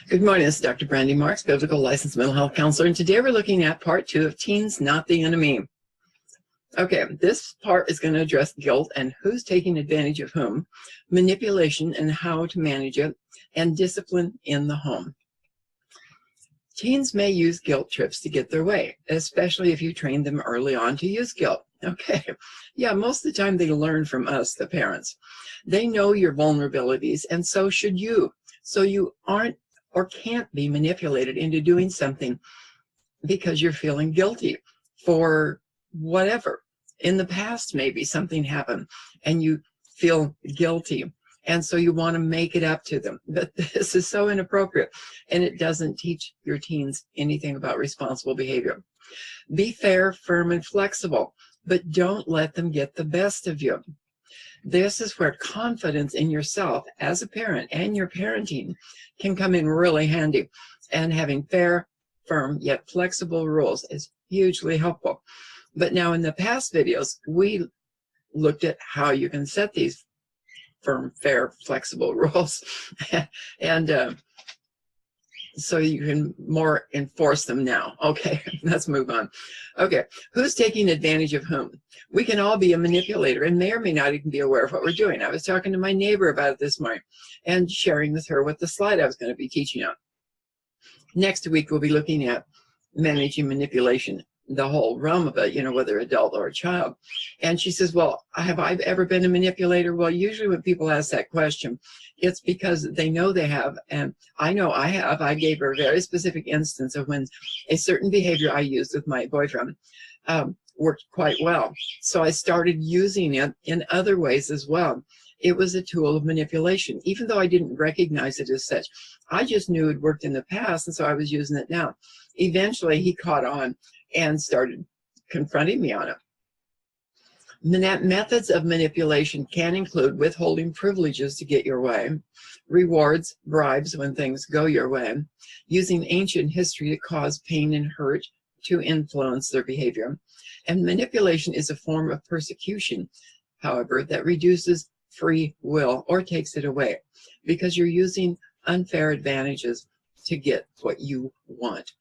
Good morning, this is Dr. Brandy Marks, Biblical Licensed Mental Health Counselor, and today we're looking at part 2 of Teens Not the Enemy. Okay, this part is going to address guilt and who's taking advantage of whom, manipulation and how to manage it, and discipline in the home. Teens may use guilt trips to get their way, especially if you train them early on to use guilt. Okay, yeah, most of the time they learn from us, the parents. They know your vulnerabilities, and so should you. So you aren't or can't be manipulated into doing something because you're feeling guilty for whatever. In the past, maybe something happened and you feel guilty, and so you want to make it up to them. But this is so inappropriate, and it doesn't teach your teens anything about responsible behavior. Be fair, firm, and flexible, but don't let them get the best of you. This is where confidence in yourself as a parent and your parenting can come in really handy. And having fair, firm, yet flexible rules is hugely helpful. But now in the past videos, we looked at how you can set these firm, fair, flexible rules. and so you can more enforce them now. Okay, let's move on. Okay, who's taking advantage of whom? We can all be a manipulator and may or may not even be aware of what we're doing. I was talking to my neighbor about it this morning and sharing with her what the slide I was going to be teaching on. Next week, we'll be looking at managing manipulation, the whole realm of it, whether adult or a child. And she says, well, have I ever been a manipulator? Well, usually when people ask that question, it's because they know they have, and I know I have. I gave her a very specific instance of when a certain behavior I used with my boyfriend worked quite well. So I started using it in other ways as well. It was a tool of manipulation, even though I didn't recognize it as such. I just knew it worked in the past, and so I was using it now. Eventually, he caught on and started confronting me on it. Methods of manipulation can include withholding privileges to get your way, rewards, bribes when things go your way, using ancient history to cause pain and hurt to influence their behavior. And manipulation is a form of persecution, however, that reduces free will or takes it away because you're using unfair advantages to get what you want.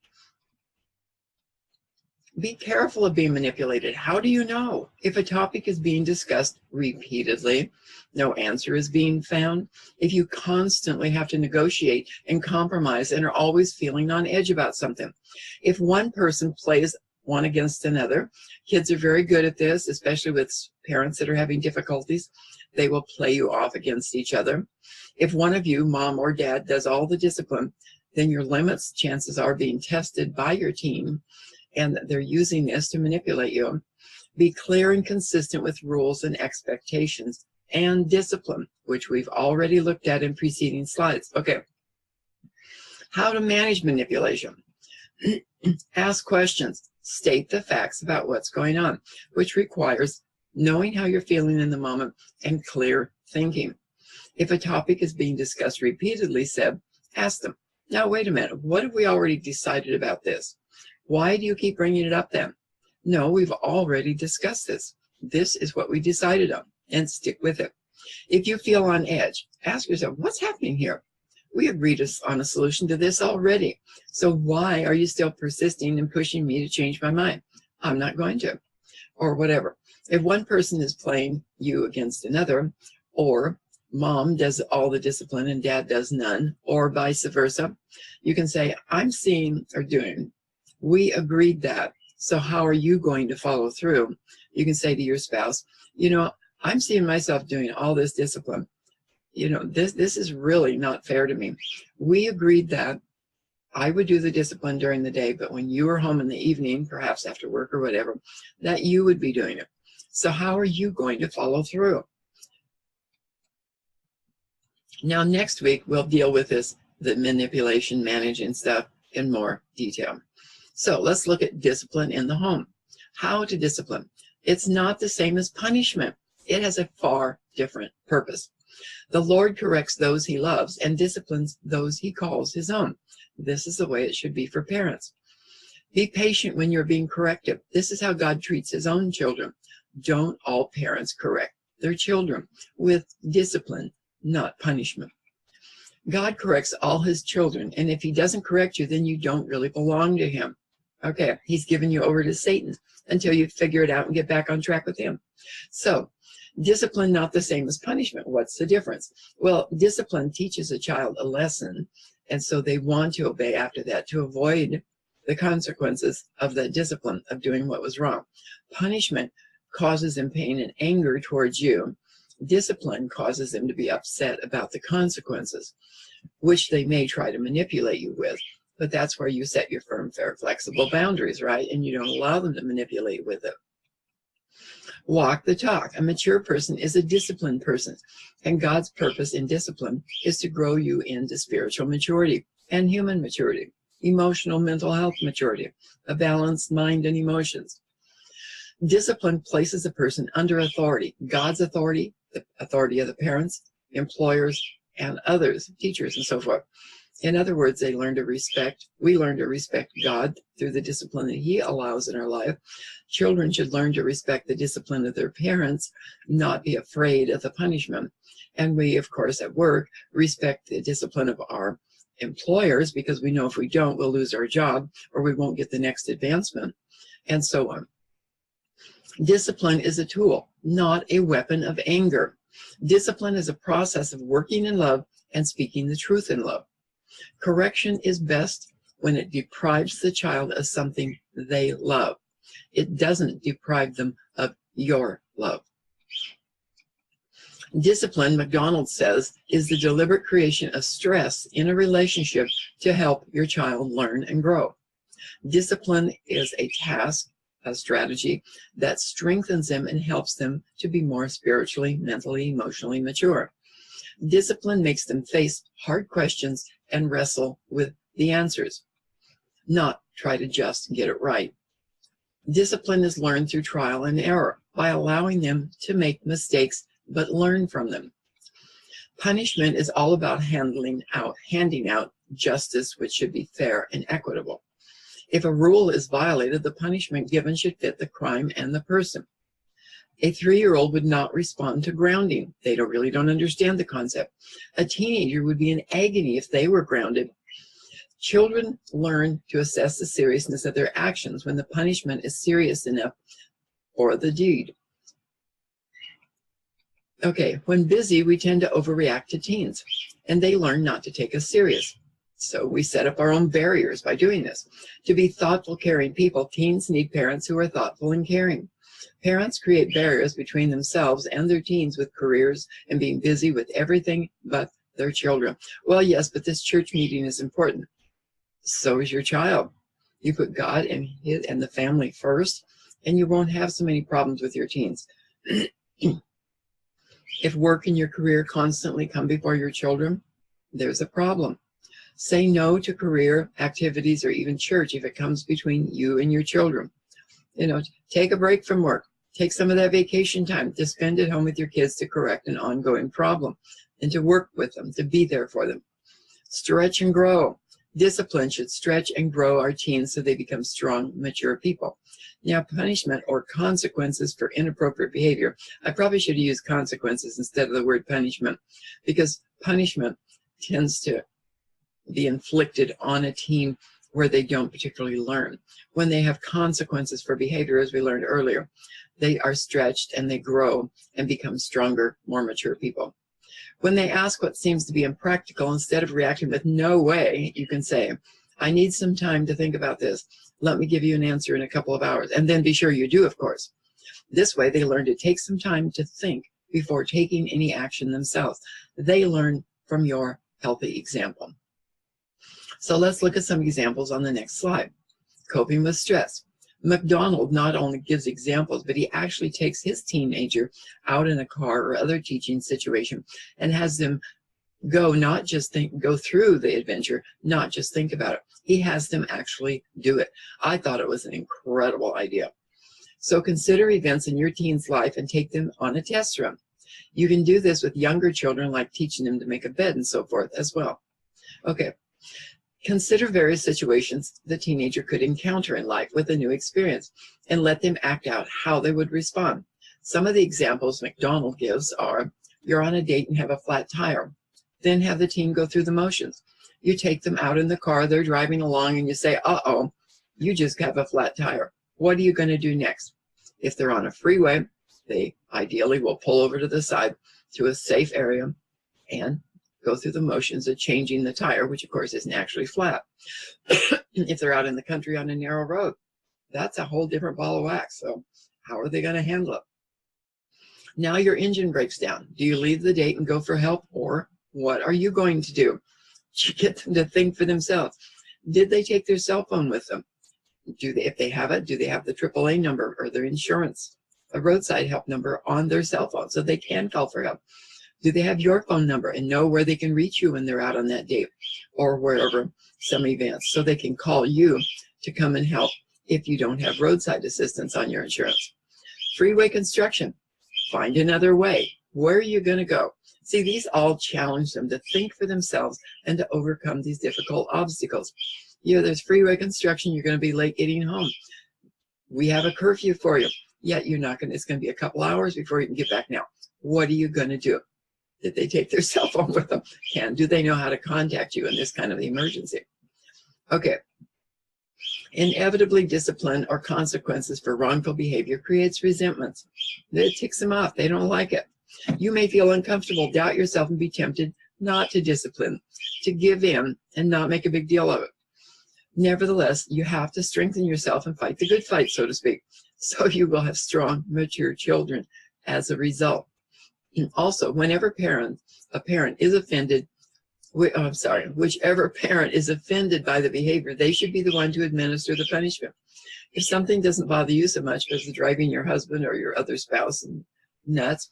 Be careful of being manipulated. How do you know? If a topic is being discussed repeatedly, no answer is being found, if you constantly have to negotiate and compromise and are always feeling on edge about something, if one person plays one against another, kids are very good at this, especially with parents that are having difficulties. They will play you off against each other. If one of you, mom or dad, does all the discipline, then your limits, chances are, being tested by your team, and they're using this to manipulate you. Be clear and consistent with rules and expectations and discipline, which we've already looked at in preceding slides. Okay, how to manage manipulation. Ask questions. State the facts about what's going on, which requires knowing how you're feeling in the moment and clear thinking. If a topic is being discussed repeatedly, ask them, now wait a minute, what have we already decided about this? Why do you keep bringing it up then? No, we've already discussed this. This is what we decided on, and stick with it. If you feel on edge, ask yourself, what's happening here? We agreed on a solution to this already. So why are you still persisting and pushing me to change my mind? I'm not going to, or whatever. If one person is playing you against another, or mom does all the discipline and dad does none, or vice versa, you can say, I'm seeing or doing, we agreed that, so how are you going to follow through? You can say to your spouse, I'm seeing myself doing all this discipline. This is really not fair to me. We agreed that I would do the discipline during the day, but when you were home in the evening, perhaps after work or whatever, that you would be doing it. So how are you going to follow through? Now, next week, we'll deal with the manipulation, managing stuff in more detail. So let's look at discipline in the home. How to discipline. It's not the same as punishment. It has a far different purpose. The Lord corrects those he loves and disciplines those he calls his own. This is the way it should be for parents. Be patient when you're being corrected. This is how God treats his own children. Don't all parents correct their children with discipline, not punishment. God corrects all his children, and if he doesn't correct you, then you don't really belong to him. Okay, he's given you over to Satan until you figure it out and get back on track with him. So, discipline not the same as punishment. What's the difference? Well, discipline teaches a child a lesson, and so they want to obey after that to avoid the consequences of the discipline of doing what was wrong. Punishment causes them pain and anger towards you. Discipline causes them to be upset about the consequences, which they may try to manipulate you with. But that's where you set your firm, fair, flexible boundaries, right? And you don't allow them to manipulate with it. Walk the talk. A mature person is a disciplined person. And God's purpose in discipline is to grow you into spiritual maturity and human maturity, emotional, mental health maturity, a balanced mind and emotions. Discipline places a person under authority, God's authority, the authority of the parents, employers, and others, teachers, and so forth. In other words, we learn to respect God through the discipline that he allows in our life. Children should learn to respect the discipline of their parents, not be afraid of the punishment. And we, of course, at work, respect the discipline of our employers, because we know if we don't, we'll lose our job or we won't get the next advancement, and so on. Discipline is a tool, not a weapon of anger. Discipline is a process of working in love and speaking the truth in love. Correction is best when it deprives the child of something they love. It doesn't deprive them of your love. Discipline, McDonald says, is the deliberate creation of stress in a relationship to help your child learn and grow. Discipline is a task, a strategy that strengthens them and helps them to be more spiritually, mentally, emotionally mature. Discipline makes them face hard questions and wrestle with the answers, not try to just get it right. Discipline is learned through trial and error by allowing them to make mistakes but learn from them. Punishment is all about handing out justice, which should be fair and equitable. If a rule is violated, the punishment given should fit the crime and the person. A 3-year-old would not respond to grounding. They really don't understand the concept. A teenager would be in agony if they were grounded. Children learn to assess the seriousness of their actions when the punishment is serious enough for the deed. Okay, when busy, we tend to overreact to teens, and they learn not to take us serious. So we set up our own barriers by doing this. To be thoughtful, caring people, teens need parents who are thoughtful and caring. Parents create barriers between themselves and their teens with careers and being busy with everything but their children. Well, yes, but this church meeting is important. So is your child. You put God and the family first, and you won't have so many problems with your teens. If work and your career constantly come before your children, there's a problem. Say no to career, activities, or even church if it comes between you and your children. Take a break from work. Take some of that vacation time to spend at home with your kids to correct an ongoing problem and to work with them, to be there for them. Stretch and grow. Discipline should stretch and grow our teens so they become strong, mature people. Now, punishment or consequences for inappropriate behavior. I probably should have used consequences instead of the word punishment, because punishment tends to be inflicted on a teen where they don't particularly learn. When they have consequences for behavior, as we learned earlier, they are stretched and they grow and become stronger, more mature people. When they ask what seems to be impractical, instead of reacting with no way, you can say, I need some time to think about this. Let me give you an answer in a couple of hours. And then be sure you do, of course. This way, they learn to take some time to think before taking any action themselves. They learn from your healthy example. So let's look at some examples on the next slide. Coping with stress. McDonald not only gives examples, but he actually takes his teenager out in a car or other teaching situation and has them go through the adventure, not just think about it. He has them actually do it. I thought it was an incredible idea. So consider events in your teen's life and take them on a test run. You can do this with younger children, like teaching them to make a bed and so forth as well. Okay. Consider various situations the teenager could encounter in life with a new experience and let them act out how they would respond. Some of the examples McDonald gives are, you're on a date and have a flat tire. Then have the teen go through the motions. You take them out in the car, they're driving along, and you say, uh-oh, you just have a flat tire. What are you going to do next? If they're on a freeway, they ideally will pull over to the side to a safe area and go through the motions of changing the tire, which of course isn't actually flat. If they're out in the country on a narrow road, that's a whole different ball of wax. So how are they going to handle it? Now your engine breaks down. Do you leave the date and go for help, or what are you going to do? You get them to think for themselves. Did they take their cell phone with them? If they have it, do they have the AAA number or their insurance, a roadside help number on their cell phone so they can call for help? Do they have your phone number and know where they can reach you when they're out on that date or wherever, some events, so they can call you to come and help if you don't have roadside assistance on your insurance? Freeway construction, find another way. Where are you going to go? See, these all challenge them to think for themselves and to overcome these difficult obstacles. There's freeway construction, you're going to be late getting home. We have a curfew for you. Yet you're not going to, it's going to be a couple hours before you can get back now. What are you going to do? Did they take their cell phone with them? Do they know how to contact you in this kind of emergency? Okay. Inevitably, discipline or consequences for wrongful behavior creates resentments. It ticks them off. They don't like it. You may feel uncomfortable, doubt yourself, and be tempted not to discipline, to give in and not make a big deal of it. Nevertheless, you have to strengthen yourself and fight the good fight, so to speak, so you will have strong, mature children as a result. And also, whenever a parent is offended, whichever parent is offended by the behavior, they should be the one to administer the punishment. If something doesn't bother you so much as driving your husband or your other spouse nuts,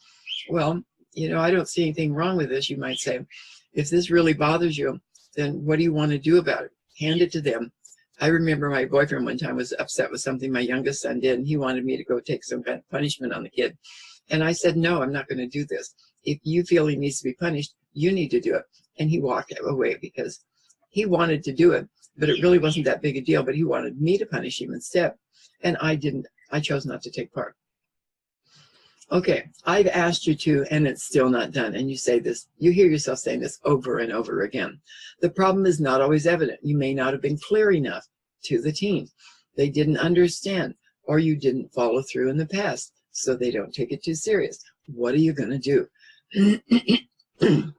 well, I don't see anything wrong with this, you might say. If this really bothers you, then what do you want to do about it? Hand it to them. I remember my boyfriend one time was upset with something my youngest son did, and he wanted me to go take some kind of punishment on the kid. And I said, no, I'm not going to do this. If you feel he needs to be punished, you need to do it. And he walked away because he wanted to do it, but it really wasn't that big a deal. But he wanted me to punish him instead. And I didn't. I chose not to take part. Okay, I've asked you to, and it's still not done. And you say this, you hear yourself saying this over and over again. The problem is not always evident. You may not have been clear enough to the teen. They didn't understand, or you didn't follow through in the past, so they don't take it too serious. What are you going to do?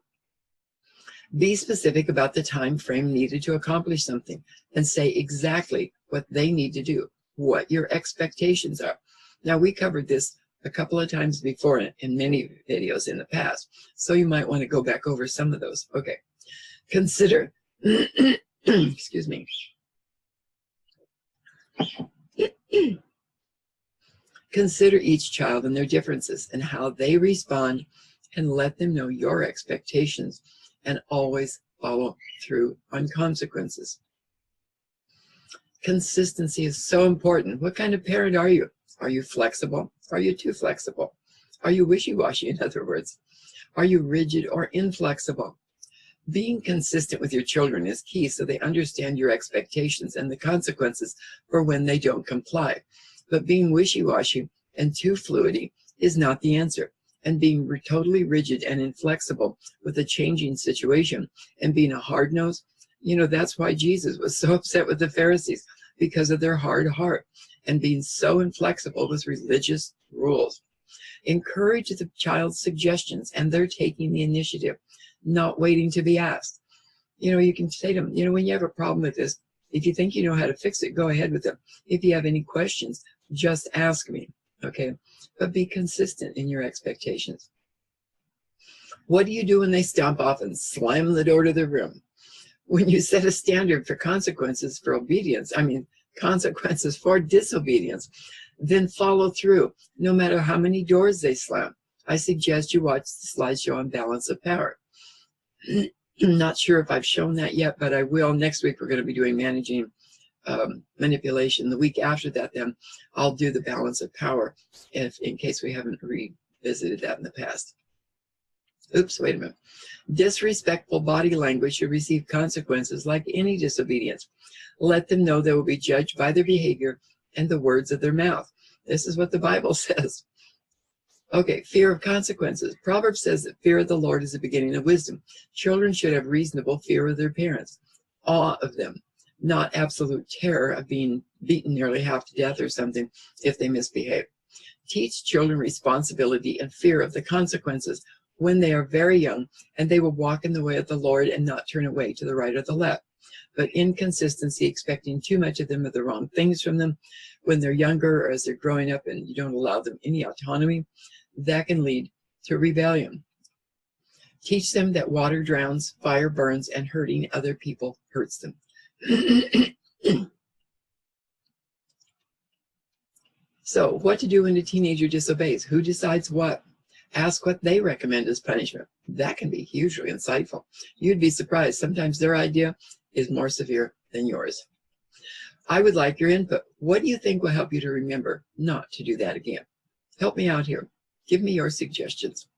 Be specific about the time frame needed to accomplish something, and say exactly what they need to do, what your expectations are. Now, we covered this a couple of times before in many videos in the past, so you might want to go back over some of those. Okay, consider, excuse me. Consider each child and their differences and how they respond, and let them know your expectations, and always follow through on consequences. Consistency is so important. What kind of parent are you? Are you flexible? Are you too flexible? Are you wishy-washy, in other words? Are you rigid or inflexible? Being consistent with your children is key, so they understand your expectations and the consequences for when they don't comply. But being wishy-washy and too fluidy is not the answer. And being totally rigid and inflexible with a changing situation and being a hard nose, that's why Jesus was so upset with the Pharisees, because of their hard heart and being so inflexible with religious rules. Encourage the child's suggestions and they're taking the initiative, not waiting to be asked. You can say to them, when you have a problem with this, if you think you know how to fix it, go ahead with it. If you have any questions, just ask me, okay? But be consistent in your expectations. What do you do when they stomp off and slam the door to their room? When you set a standard for consequences for obedience, consequences for disobedience, then follow through, no matter how many doors they slam. I suggest you watch the slideshow on balance of power. I'm not sure if I've shown that yet, but I will. Next week, we're going to be doing managing manipulation. The week after that, then I'll do the balance of power, in case we haven't revisited that in the past. Oops, wait a minute. Disrespectful body language should receive consequences like any disobedience. Let them know they will be judged by their behavior and the words of their mouth. This is what the Bible says. Okay, fear of consequences. Proverbs says that fear of the Lord is the beginning of wisdom. Children should have reasonable fear of their parents, awe of them, not absolute terror of being beaten nearly half to death or something if they misbehave. Teach children responsibility and fear of the consequences when they are very young, and they will walk in the way of the Lord and not turn away to the right or the left. But inconsistency, expecting too much of them or the wrong things from them when they're younger or as they're growing up and you don't allow them any autonomy, that can lead to rebellion. Teach them that water drowns, fire burns, and hurting other people hurts them. So, what to do when a teenager disobeys? Who decides what? Ask what they recommend as punishment. That can be hugely insightful. You'd be surprised. Sometimes their idea is more severe than yours. I would like your input. What do you think will help you to remember not to do that again? Help me out here. Give me your suggestions.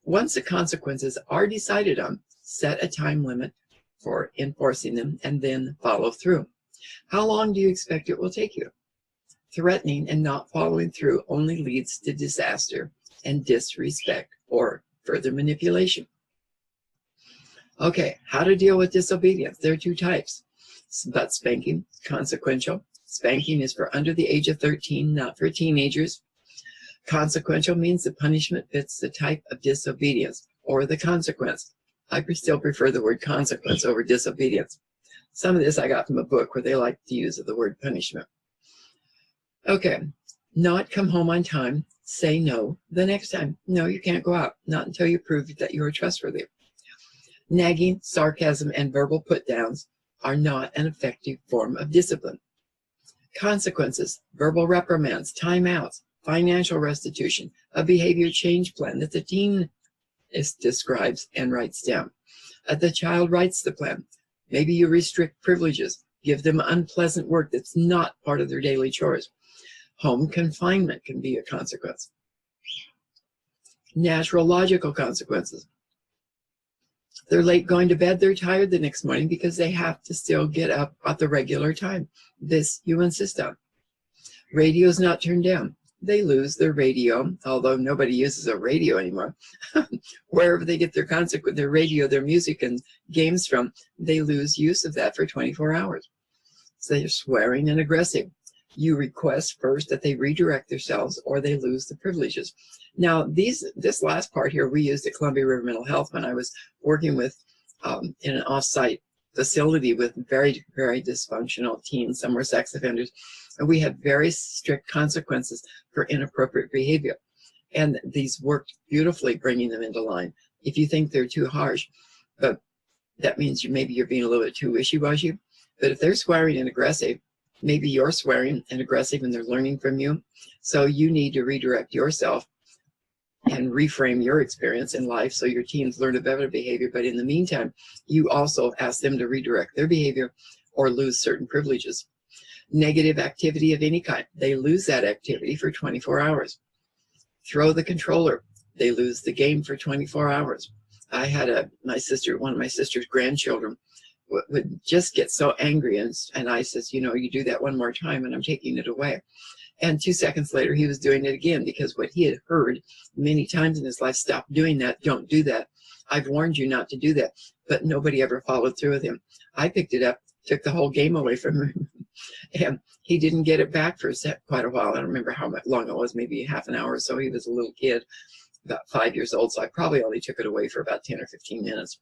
Once the consequences are decided on, set a time limit for enforcing them and then follow through. How long do you expect it will take you? Threatening and not following through only leads to disaster and disrespect or further manipulation. Okay, how to deal with disobedience. There are two types. Butt spanking, consequential. Spanking is for under the age of 13, not for teenagers. Consequential means the punishment fits the type of disobedience or the consequence. I still prefer the word consequence over disobedience. Some of this I got from a book where they like to use the word punishment. Okay, not come home on time. Say no the next time. No, you can't go out. Not until you prove that you are trustworthy. Nagging, sarcasm, and verbal put-downs are not an effective form of discipline. Consequences, verbal reprimands, timeouts, financial restitution, a behavior change plan that the teen describes and writes down. The child writes the plan. Maybe you restrict privileges, give them unpleasant work that's not part of their daily chores. Home confinement can be a consequence. Natural logical consequences. They're late going to bed, they're tired the next morning because they have to still get up at the regular time. This you insist on. Radio's not turned down. They lose their radio, although nobody uses a radio anymore. Wherever they get their radio, their music and games from, they lose use of that for 24 hours. So they're swearing and aggressive. You request first that they redirect themselves or they lose the privileges. Now, this last part here we used at Columbia River Mental Health when I was working with in an off-site facility with very, very dysfunctional teens. Some were sex offenders. And we had very strict consequences for inappropriate behavior. And these worked beautifully, bringing them into line. If you think they're too harsh, but that means maybe you're being a little bit too wishy-washy. But if they're swearing and aggressive, maybe you're swearing and aggressive and they're learning from you. So you need to redirect yourself and reframe your experience in life so your teens learn a better behavior. But in the meantime, you also ask them to redirect their behavior or lose certain privileges. Negative activity of any kind, they lose that activity for 24 hours. Throw the controller, they lose the game for 24 hours. I had one of my sister's grandchildren would just get so angry, and I says, you know, you do that one more time and I'm taking it away. And 2 seconds later, he was doing it again, because what he had heard many times in his life, stop doing that, don't do that. I've warned you not to do that. But nobody ever followed through with him. I picked it up, took the whole game away from him, and he didn't get it back for quite a while. I don't remember how long it was, maybe half an hour or so. He was a little kid, about 5 years old, so I probably only took it away for about 10 or 15 minutes.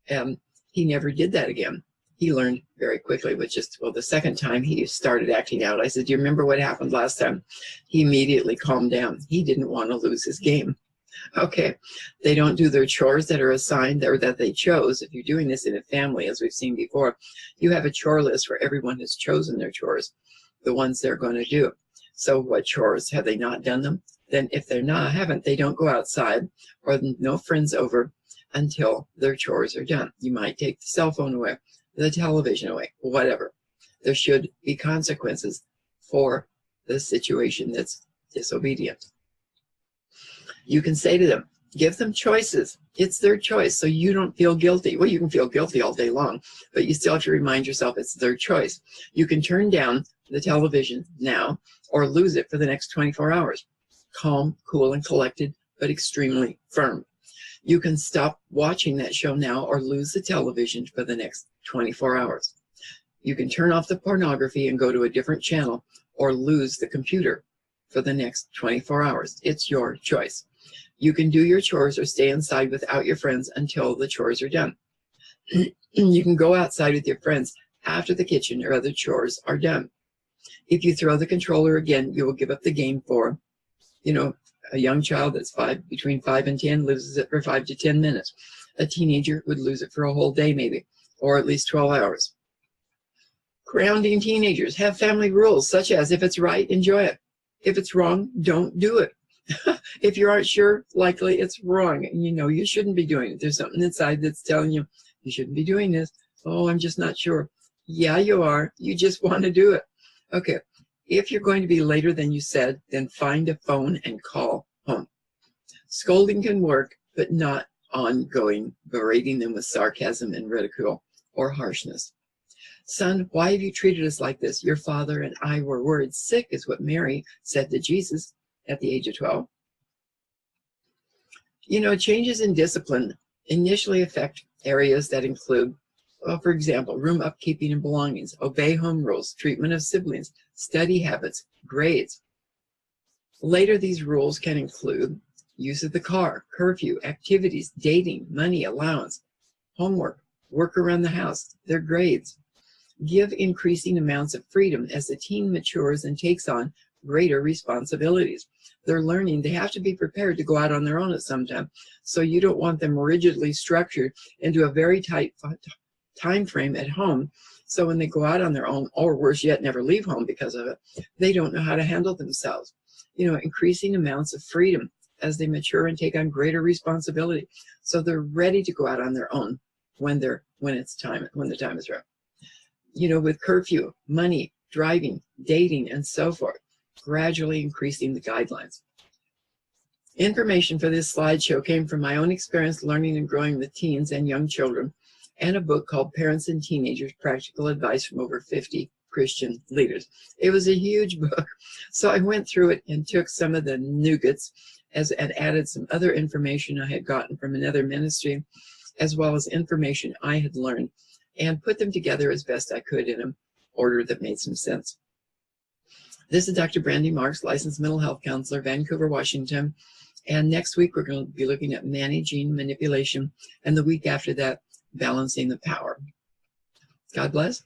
And he never did that again. He learned very quickly, with the second time he started acting out. I said, do you remember what happened last time? He immediately calmed down. He didn't want to lose his game. Okay, they don't do their chores that are assigned or that they chose. If you're doing this in a family, as we've seen before, you have a chore list where everyone has chosen their chores, the ones they're going to do. So what chores? Have they not done them? Then if they're haven't, they don't go outside, or no friends over until their chores are done. You might take the cell phone away, the television away, whatever. There should be consequences for the situation that's disobedient. You can say to them, give them choices. It's their choice, so you don't feel guilty. Well, you can feel guilty all day long, but you still have to remind yourself it's their choice. You can turn down the television now or lose it for the next 24 hours. calm, cool, and collected, but extremely firm. You can stop watching that show now or lose the television for the next 24 hours. You can turn off the pornography and go to a different channel or lose the computer for the next 24 hours. It's your choice. You can do your chores or stay inside without your friends until the chores are done. You can go outside with your friends after the kitchen or other chores are done. If you throw the controller again, you will give up the game for, a young child that's between 5 and 10 loses it for 5 to 10 minutes. A teenager would lose it for a whole day maybe, or at least 12 hours. Grounding teenagers have family rules, such as if it's right, enjoy it. If it's wrong, don't do it. If you aren't sure, likely it's wrong. And you shouldn't be doing it. There's something inside that's telling you, you shouldn't be doing this. Oh, I'm just not sure. Yeah, you are. You just want to do it. Okay. If you're going to be later than you said, then find a phone and call home. Scolding can work, but not ongoing, berating them with sarcasm and ridicule or harshness. Son, why have you treated us like this? Your father and I were worried sick, is what Mary said to Jesus at the age of 12. Changes in discipline initially affect areas that include, for example, room upkeeping and belongings, obey home rules, treatment of siblings, study habits, grades. Later, these rules can include use of the car, curfew, activities, dating, money, allowance, homework, work around the house, their grades. Give increasing amounts of freedom as the teen matures and takes on greater responsibilities. They're learning they have to be prepared to go out on their own at some time. So you don't want them rigidly structured into a very tight time frame at home. So when they go out on their own, or worse yet, never leave home because of it, they don't know how to handle themselves. Increasing amounts of freedom as they mature and take on greater responsibility. So they're ready to go out on their own when the time is right. With curfew, money, driving, dating, and so forth, gradually increasing the guidelines. Information for this slideshow came from my own experience learning and growing with teens and young children, and a book called Parents and Teenagers, Practical Advice from Over 50 Christian Leaders. It was a huge book, so I went through it and took some of the nuggets and added some other information I had gotten from another ministry, as well as information I had learned, and put them together as best I could in an order that made some sense. This is Dr. Brandy Marks, licensed mental health counselor, Vancouver, Washington. And next week, we're going to be looking at managing manipulation. And the week after that, balancing the power. God bless.